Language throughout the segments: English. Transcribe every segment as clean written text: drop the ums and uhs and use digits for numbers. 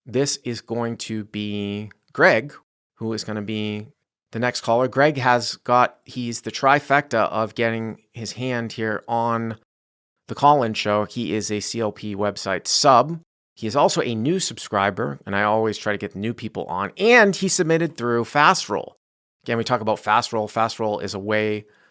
this is going to be Greg, who is going to be the next caller. Greg he's the trifecta of getting his hand here on the call-in show. He is a CLP website sub. He is also a new subscriber, and I always try to get new people on. And he submitted through Fastroll. Again, we talk about Fastroll.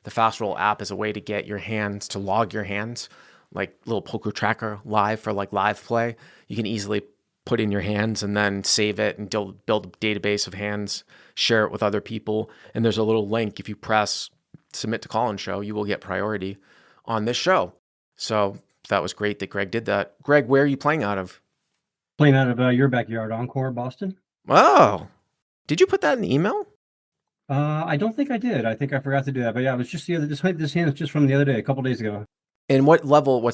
The Fastroll app is a way to get your hands, to log your hands, like little poker tracker live for like live play. You can easily put in your hands and then save it and build a database of hands, share it with other people. And there's a little link. If you press submit to call-in show, you will get priority on this show. So that was great that Greg did that. Greg, where are you playing out of? Playing out of your backyard, Encore Boston. Oh, did you put that in the email? I don't think I did. I think I forgot to do that. But yeah, it was just this hand is just from the other day, a couple days ago. And what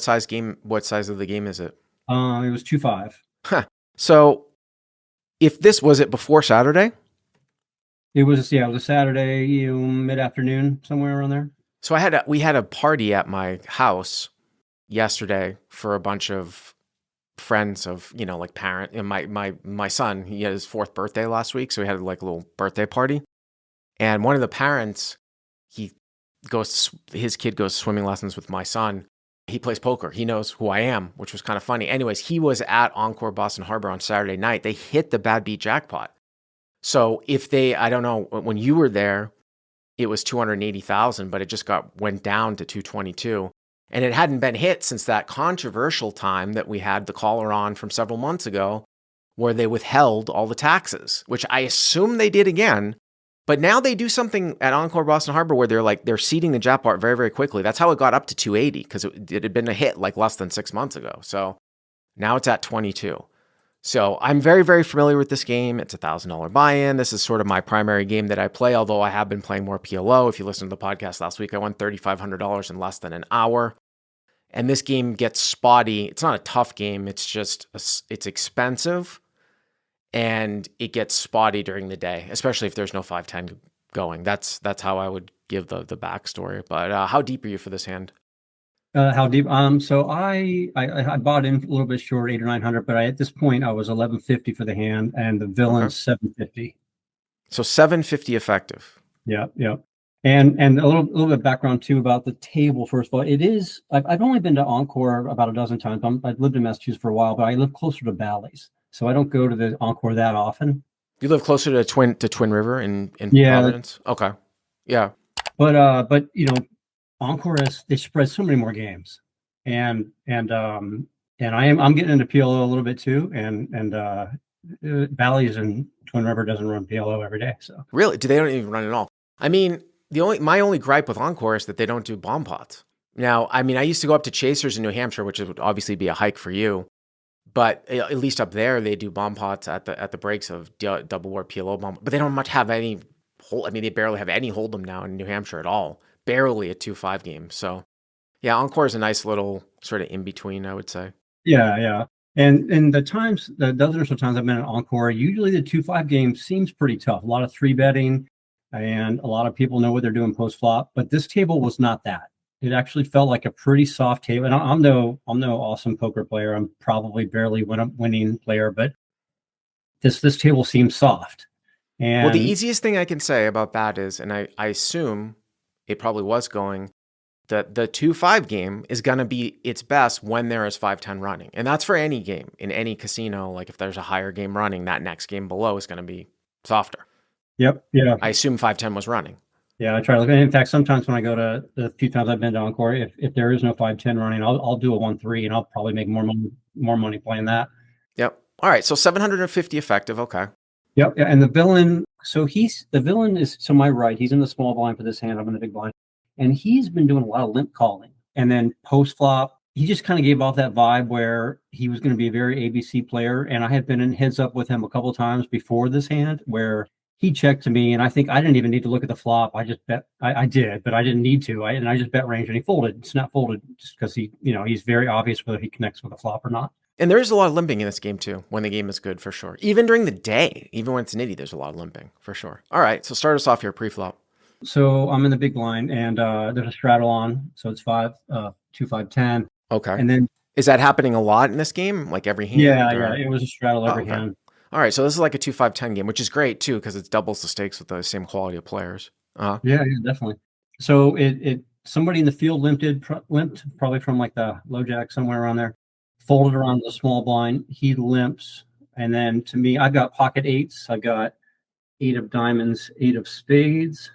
size of the game is it? It was 2-5. Huh. So was it before Saturday? It was a Saturday, mid-afternoon, somewhere around there. So we had a party at my house yesterday for a bunch of friends of, like parent and my son, he had his 4th birthday last week. So we had like a little birthday party. And one of the parents, his kid goes swimming lessons with my son. He plays poker. He knows who I am, which was kind of funny. Anyways, he was at Encore Boston Harbor on Saturday night. They hit the bad beat jackpot. So I don't know, when you were there, it was 280,000, but it just went down to 222. And it hadn't been hit since that controversial time that we had the caller on from several months ago, where they withheld all the taxes, which I assume they did again. But now they do something at Encore Boston Harbor where they're seeding the jackpot very, very quickly. That's how it got up to 280, because it had been a hit like less than 6 months ago. So now it's at 22. So I'm very, very familiar with this game. It's $1,000 buy-in. This is sort of my primary game that I play, although I have been playing more PLO. If you listened to the podcast last week, I won $3,500 in less than an hour. And this game gets spotty. It's not a tough game. It's just, it's expensive. And it gets spotty during the day, especially if there's no 5-10 going. That's how I would give the backstory. But how deep are you for this hand? How deep? So I bought in a little bit short, 800 or 900, but at this point I was 1150 for the hand, and the villain's 750. So 750 effective. Yeah. And a little bit of background too about the table. First of all, I've only been to Encore about a dozen times. I've lived in Massachusetts for a while, but I live closer to Bally's, so I don't go to the Encore that often. You live closer to Twin River in Providence? Okay. Yeah. But Encore they spread so many more games, and I'm getting into PLO a little bit too, and Bally's and Twin River doesn't run PLO every day. So really, they don't even run at all. I mean, my only gripe with Encore is that they don't do bomb pots. Now, I mean, I used to go up to Chasers in New Hampshire, which would obviously be a hike for you, but at least up there they do bomb pots at the breaks of double war PLO bomb. But they don't much have any. They barely have any hold'em now in New Hampshire at all. Barely a 2-5 game. So yeah, Encore is a nice little sort of in between, I would say. Yeah. And the dozen or so times I've been at Encore, usually the 2-5 game seems pretty tough. A lot of 3-betting, and a lot of people know what they're doing post flop. But this table was not that. It actually felt like a pretty soft table. And I'm no awesome poker player. I'm probably barely winning player, but this table seems soft. And well, the easiest thing I can say about that is, and I assume it probably was going, that the 2-5 game is going to be its best when there is 5-10 running. And that's for any game in any casino. Like if there's a higher game running, that next game below is going to be softer. Yep. Yeah. I assume 5-10 was running. Yeah, I try to look. In fact, sometimes when I go to the few times I've been to Encore, if there is no 5-10 running, I'll do a 1-3, and I'll probably make more money playing that. Yep. All right. So 750 effective. Okay. Yep. Yeah, and the villain. So the villain is to my right. He's in the small blind for this hand. I'm in the big blind, and he's been doing a lot of limp calling. And then post flop, he just kind of gave off that vibe where he was going to be a very ABC player. And I had been in heads up with him a couple of times before this hand where he checked to me, and I think I didn't even need to look at the flop. I just bet. I did, but I didn't need to. I just bet range, and he folded. It's not folded just because he's very obvious whether he connects with a flop or not. And there is a lot of limping in this game too, when the game is good, for sure. Even during the day, even when it's nitty, there's a lot of limping, for sure. All right, so start us off here, pre-flop. So I'm in the big blind, and there's a straddle on, so it's 2, 5, 10. Okay. And then is that happening a lot in this game, like every hand? Yeah, it was a straddle every hand. All right, so this is like a 2-5-10 game, which is great too because it doubles the stakes with the same quality of players. Yeah, definitely. So it somebody in the field limped probably from like the low jack somewhere around there, folded around the small blind. He limps, and then to me, I've got pocket eights. I've got 8 of diamonds, 8 of spades,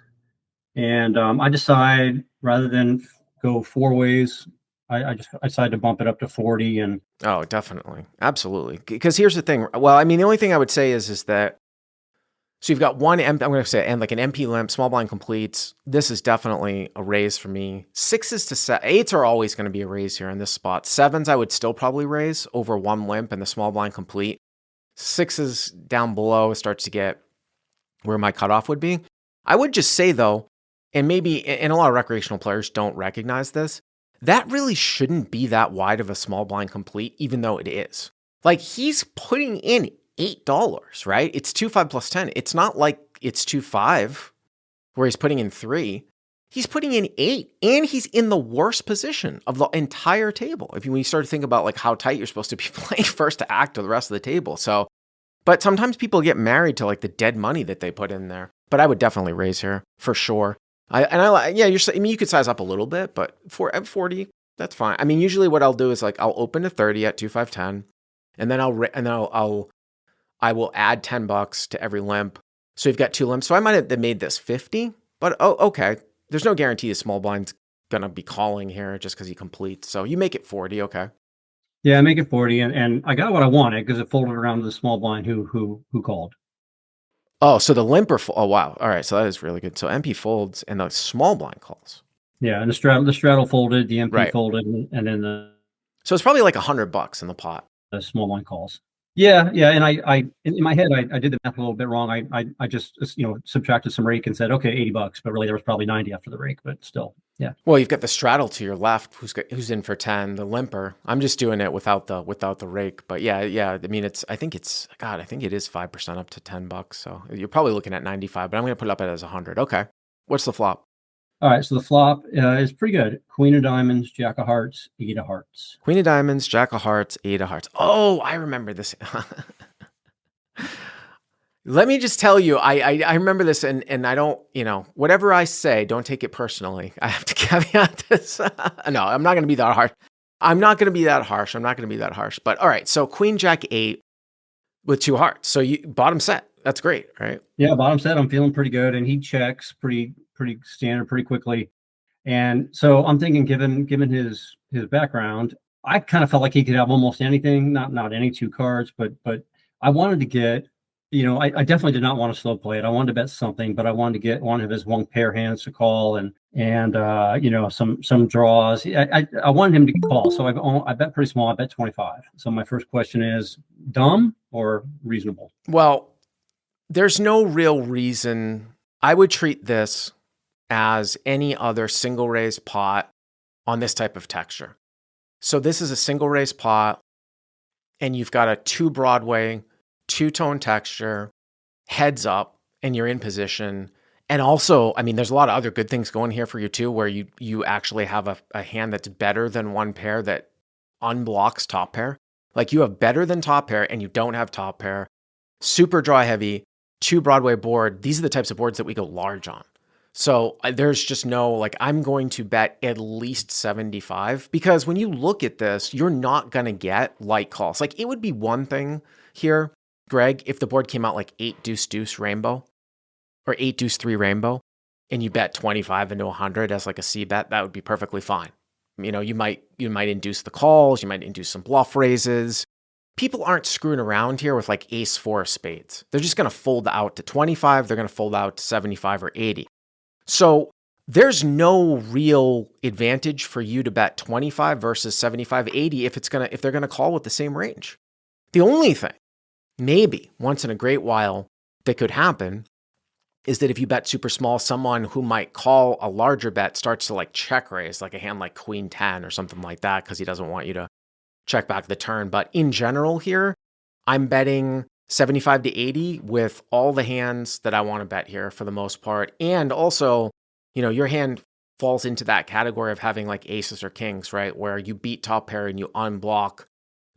and I decide rather than go 4 ways, I decided to bump it up to 40. And Oh, definitely. Absolutely. Because here's the thing. Well, I mean, the only thing I would say is that, so you've got one, I'm going to say, and like an MP limp, small blind completes. This is definitely a raise for me. 6s to 8s are always going to be a raise here in this spot. 7s, I would still probably raise over one limp and the small blind complete. 6s down below starts to get where my cutoff would be. I would just say though, and maybe, and a lot of recreational players don't recognize this, that really shouldn't be that wide of a small blind complete, even though it is. Like he's putting in $8, right? It's 2-5 plus 10. It's not like it's 2-5 where he's putting in 3. He's putting in 8, and he's in the worst position of the entire table. When you start to think about like how tight you're supposed to be playing first to act to the rest of the table. So, but sometimes people get married to like the dead money that they put in there. But I would definitely raise here for sure. You could size up a little bit, but at 40, that's fine. I mean, usually what I'll do is like I'll open to 30 at 2-5-10, and then I will add $10 to every limp. So you've got 2 limps. So I might have made this 50, but okay. There's no guarantee the small blind's gonna be calling here just because he completes. So you make it 40, okay. yeah, I make it 40, and I got what I wanted because it folded around to the small blind who called. Oh, so the limper. Oh, wow. All right, so that is really good. So MP folds and the small blind calls. Yeah, and the straddle folded, the MP Right. folded, and then So it's probably like $100 in the pot. the small blind calls. Yeah, and I in my head I did the math a little bit wrong. I just subtracted some rake and said okay $80, but really there was probably 90 after the rake, but still, yeah. Well, you've got the straddle to your left, who's in for 10. The limper. I'm just doing it without the rake, but yeah. I mean, I think it is 5% up to $10. So you're probably looking at 95, but I'm going to put it up as 100. Okay. What's the flop? All right, so the flop is pretty good. Queen of diamonds, jack of hearts, 8 of hearts. Queen of diamonds, jack of hearts, 8 of hearts. Oh, I remember this. Let me just tell you, I remember this, and I don't, whatever I say, don't take it personally. I have to caveat this. No, I'm not going to be that harsh. But all right, so queen, jack, 8 with 2 hearts. So you bottom set. That's great, right? Yeah, bottom set. I'm feeling pretty good, and he checks pretty standard pretty quickly. And so I'm thinking, given his background, I kind of felt like he could have almost anything. Not any 2 cards, but I wanted to get. I definitely did not want to slow play it. I wanted to bet something, but I wanted to get one of his one pair hands to call and some draws. I wanted him to call, so I bet pretty small. I bet 25. So my first question is dumb or reasonable? Well, there's no real reason. I would treat this as any other single raise pot on this type of texture. So this is a single raise pot, and you've got a 2 Broadway, 2-tone texture, heads up, and you're in position. And also, I mean, there's a lot of other good things going here for you too, where you actually have a hand that's better than one pair that unblocks top pair. Like you have better than top pair and you don't have top pair. Super draw heavy, 2 Broadway board. These are the types of boards that we go large on. So there's just no, I'm going to bet at least 75 because when you look at this, you're not going to get light calls. Like it would be one thing here, Greg, if the board came out like 8 deuce deuce rainbow or 8 deuce 3 rainbow and you bet 25 into 100 as like a C bet, that would be perfectly fine. You might induce the calls, you might induce some bluff raises. People aren't screwing around here with like ace 4 of spades. They're just going to fold out to 25, they're going to fold out to 75 or 80. So there's no real advantage for you to bet 25 versus 75, 80 if they're going to call with the same range. The only thing, maybe once in a great while, that could happen is that if you bet super small, someone who might call a larger bet starts to check raise, like a hand like Queen 10 or something like that, because he doesn't want you to check back the turn. But in general here, I'm betting 75 to 80 with all the hands that I want to bet here for the most part. And also, your hand falls into that category of having like aces or kings, right? Where you beat top pair and you unblock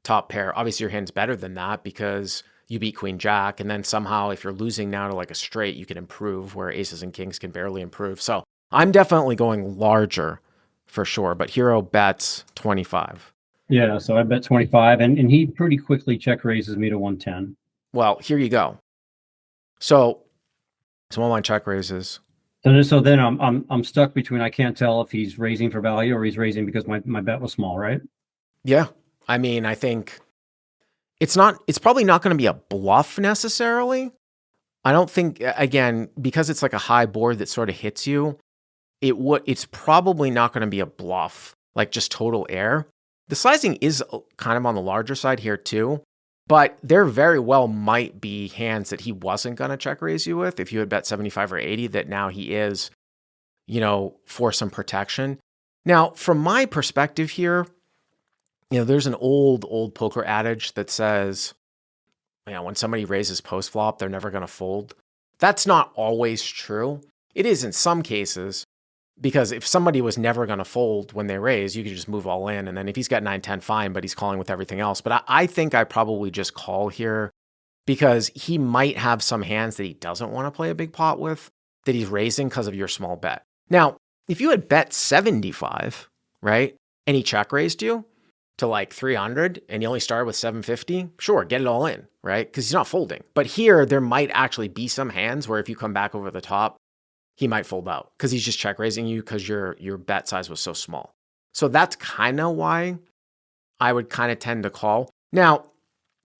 top pair. Obviously your hand's better than that because you beat queen jack, and then somehow if you're losing now to like a straight, you can improve where aces and kings can barely improve. So I'm definitely going larger for sure, but hero bets 25. Yeah, so I bet 25, and he pretty quickly check raises me to 110. Well, here you go. So small blind check raises. So then I'm stuck between, I can't tell if he's raising for value or he's raising because my bet was small, right? Yeah. I mean, I think it's probably not going to be a bluff necessarily. I don't think, again, because it's like a high board that sort of hits you, it's probably not going to be a bluff, like just total air. The sizing is kind of on the larger side here too, but there very well might be hands that he wasn't going to check raise you with if you had bet 75 or 80 that now he is, for some protection. Now, from my perspective here, there's an old poker adage that says, when somebody raises post flop, they're never going to fold. That's not always true. It is in some cases, because if somebody was never going to fold when they raise, you could just move all in. And then if he's got 9-10, fine, but he's calling with everything else. But I think I probably just call here because he might have some hands that he doesn't want to play a big pot with that he's raising because of your small bet. Now, if you had bet 75, right, and he check raised you to like 300 and you only started with 750, sure, get it all in, right? Because he's not folding. But here, there might actually be some hands where if you come back over the top, he might fold out because he's just check raising you because your bet size was so small. So that's kind of why I would kind of tend to call. Now,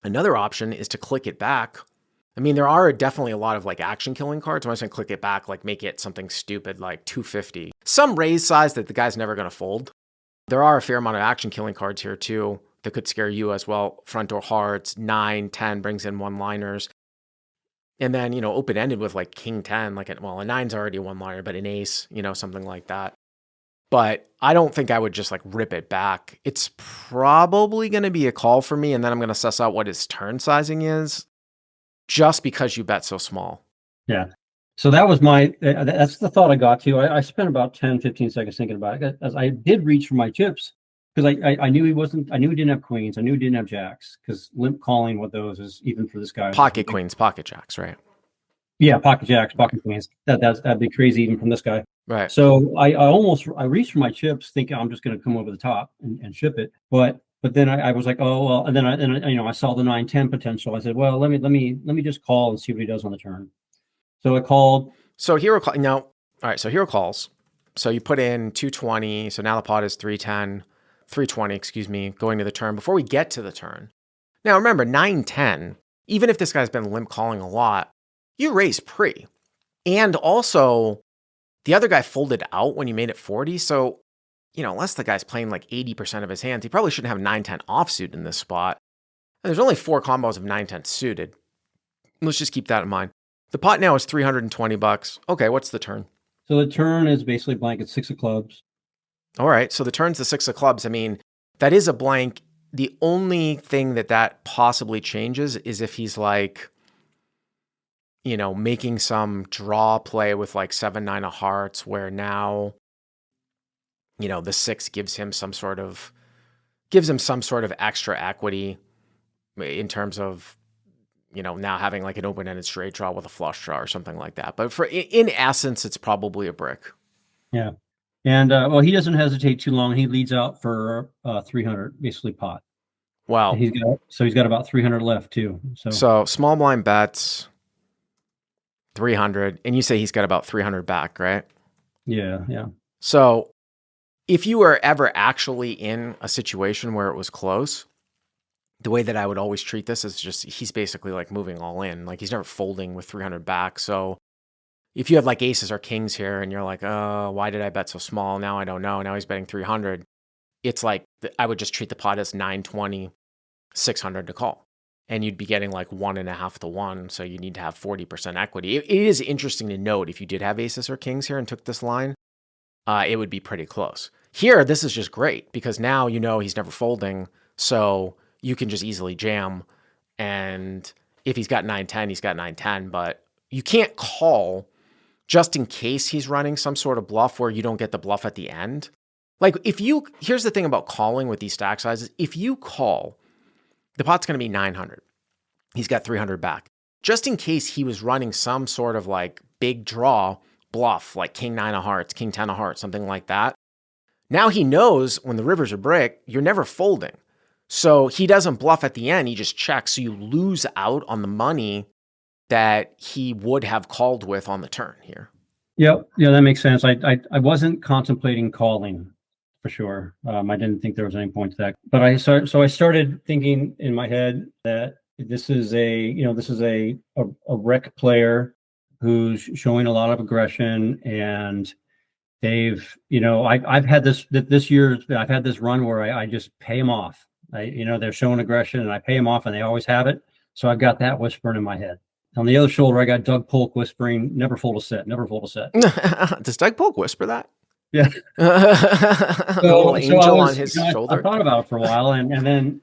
another option is to click it back. I mean, there are definitely a lot of like action killing cards. When I say click it back, like make it something stupid like 250. Some raise size that the guy's never going to fold. There are a fair amount of action killing cards here too that could scare you as well. Front door hearts, 9, 10 brings in one-liners. And then, open-ended with like king 10, like a 9's already a one-liner, but an ace, something like that. But I don't think I would just like rip it back. It's probably going to be a call for me, and then I'm going to suss out what his turn sizing is just because you bet so small. Yeah. So that was that's the thought I got to. I spent about 10, 15 seconds thinking about it as I did reach for my chips because I knew I knew he didn't have queens. I knew he didn't have jacks because limp calling with those is even for this guy. Pocket queens, pocket jacks, right? Yeah, pocket jacks, pocket queens. That'd be crazy even from this guy. Right. So I reached for my chips thinking I'm just going to come over the top and ship it. But then I was like, oh, well, and then I saw the 9-10 potential. I said, well, let me just call and see what he does on the turn. So I called. So hero call now. All right. So hero calls. So you put in 220. So now the pot is 320, excuse me, going to the turn. Before we get to the turn. Now remember 9-10, even if this guy's been limp calling a lot, you raise pre. And also the other guy folded out when you made it 40. So, unless the guy's playing like 80% of his hands, he probably shouldn't have 9-10 offsuit in this spot. And there's only 4 combos of 9-10 suited. Let's just keep that in mind. The pot now is $320. Okay, what's the turn? So the turn is basically blank at 6 of clubs. All right, so the turn's the 6 of clubs. I mean, that is a blank. The only thing that possibly changes is if he's like, making some draw play with like 7-9 of hearts where now, the 6 gives him some sort of extra equity in terms of, now having like an open-ended straight draw with a flush draw or something like that. But in essence, it's probably a brick. Yeah. And he doesn't hesitate too long. He leads out for 300, basically pot. Wow. He's got about 300 left too. So small blind bets 300, and you say he's got about 300 back, right? Yeah. So if you were ever actually in a situation where it was close, the way that I would always treat this is just he's basically like moving all in. Like he's never folding with 300 back. So if you have like aces or kings here and you're like, oh, why did I bet so small? Now I don't know. Now he's betting 300. It's like I would just treat the pot as 920, 600 to call. And you'd be getting like 1.5 to 1. So you need to have 40% equity. It is interesting to note if you did have aces or kings here and took this line, it would be pretty close. Here, this is just great because now he's never folding. So you can just easily jam. And if he's got 9-10, he's got 9-10. But you can't call just in case he's running some sort of bluff where you don't get the bluff at the end. Like here's the thing about calling with these stack sizes. If you call, the pot's going to be 900. He's got 300 back. Just in case he was running some sort of like big draw bluff, like king 9 of hearts, king 10 of hearts, something like that. Now he knows when the rivers are brick, you're never folding. So he doesn't bluff at the end, he just checks. So you lose out on the money that he would have called with on the turn here. Yep. Yeah, that makes sense. I wasn't contemplating calling for sure. I didn't think there was any point to that. But I started thinking in my head that this is a rec player who's showing a lot of aggression, and I've had this year, I've had this run where I just pay them off. They're showing aggression and I pay them off, and they always have it. So I've got that whispering in my head. On the other shoulder, I got Doug Polk whispering, never fold a set, never fold a set. Does Doug Polk whisper that? Yeah. The little angel on his shoulder. I thought about it for a while, and then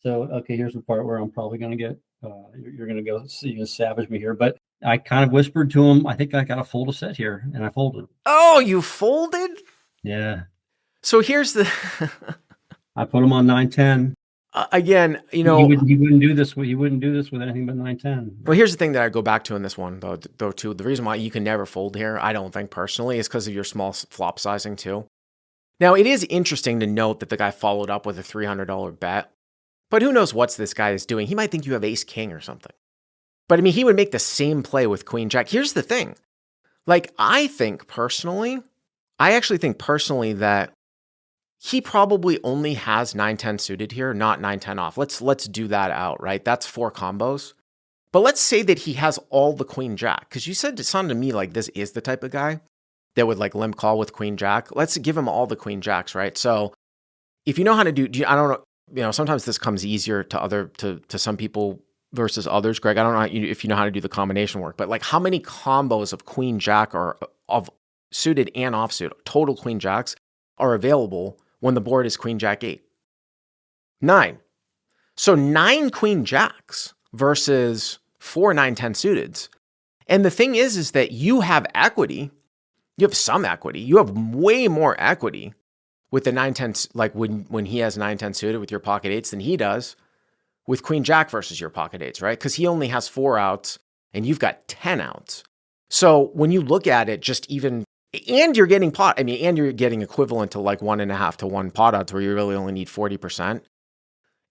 okay, here's the part where I'm probably going to get, you're going to go, you're going to savage me here, but I kind of whispered to him, I think I got to fold a set here, and I folded. Oh, you folded? Yeah. So here's the... I put him on 9-10. Again, he wouldn't do this. He wouldn't do this with anything but 9-10. Well, here's the thing that I go back to in this one, though, too. The reason why you can never fold here, I don't think personally, is because of your small flop sizing, too. Now, it is interesting to note that the guy followed up with a $300 bet, but who knows what this guy is doing. He might think you have ace king or something. But, I mean, he would make the same play with queen jack. Here's the thing. Like, I actually think personally that he probably only has 9-10 suited here, not 9-10 off. Let's do that out, right? That's 4 combos. But let's say that he has all the queen jack, because you said it sounded to me like this is the type of guy that would like limp call with queen jack. Let's give him all the queen jacks, right? So if you know how to I don't know, sometimes this comes easier to some people versus others. Greg, I don't know if you know how to do the combination work, but like how many combos of queen jack or of suited and offsuit, total queen jacks are available when the board is queen jack 8? 9. So 9 queen jacks versus 4 9-10 suiteds. And the thing is that you have equity. You have some equity. You have way more equity with the 9-10, like when he has 9-10 suited with your pocket 8s than he does with queen jack versus your pocket 8s, right? Because he only has 4 outs and you've got 10 outs. So when you look at it, just even... And you're getting and you're getting equivalent to like 1.5 to 1 pot odds where you really only need 40%.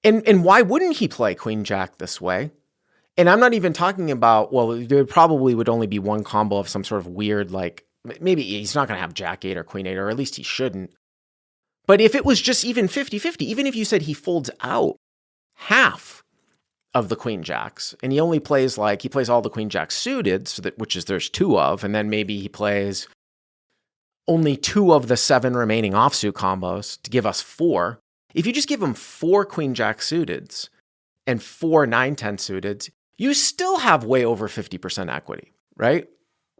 And why wouldn't he play queen jack this way? And I'm not even talking about, well, there probably would only be one combo of some sort of weird, like maybe he's not going to have jack 8 or queen 8, or at least he shouldn't. But if it was just even 50-50, even if you said he folds out half of the queen jacks and he only plays all the queen jacks suited, so that, which is there's 2 of, and then maybe he plays only 2 of the 7 remaining offsuit combos to give us 4. If you just give him 4 queen jack suiteds and 4 9-10 suiteds, you still have way over 50% equity, right?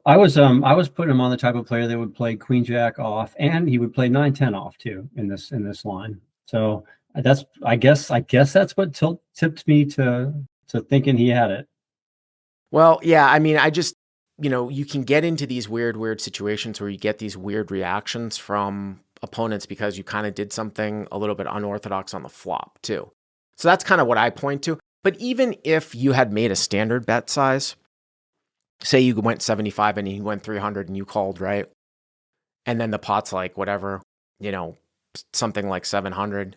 I was putting him on the type of player that would play queen jack off, and he would play 9-10 off too in this line. So I guess that's what tipped me to thinking he had it. Well, yeah, I mean, you can get into these weird situations where you get these weird reactions from opponents because you kind of did something a little bit unorthodox on the flop too. So that's kind of what I point to. But even if you had made a standard bet size, say you went 75 and he went 300 and you called, right? And then the pot's like whatever, something like 700,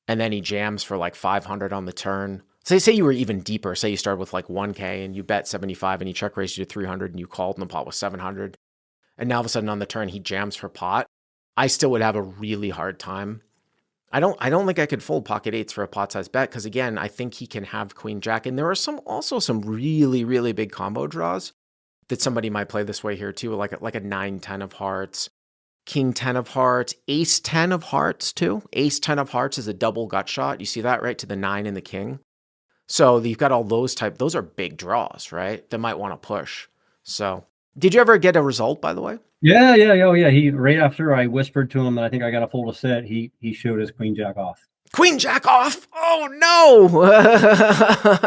and then he jams for like 500 on the turn. Say you were even deeper. Say you started with like 1K and you bet 75 and he check raised you to 300 and you called and the pot was 700. And now all of a sudden on the turn, he jams for pot. I still would have a really hard time. I don't think I could fold pocket 8s for a pot size bet because again, I think he can have queen jack. And there are also some really, really big combo draws that somebody might play this way here too, like a 9-10 of hearts, king 10 of hearts, ace 10 of hearts too. Ace 10 of hearts is a double gut shot. You see that, right? To the 9 and the king. So you've got all those are big draws, right? That might want to push. So did you ever get a result, by the way? Yeah. Oh, yeah. He, right after I whispered to him that I think I got to fold a set, he showed his queen jack off. Queen jack off? Oh, no.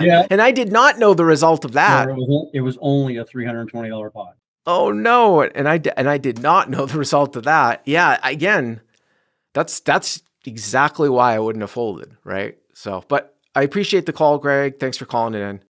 Yeah. And I did not know the result of that. It was only a $320 pot. Oh, no. And I did not know the result of that. Yeah, again, that's exactly why I wouldn't have folded, right? So, but I appreciate the call, Greg. Thanks for calling it in.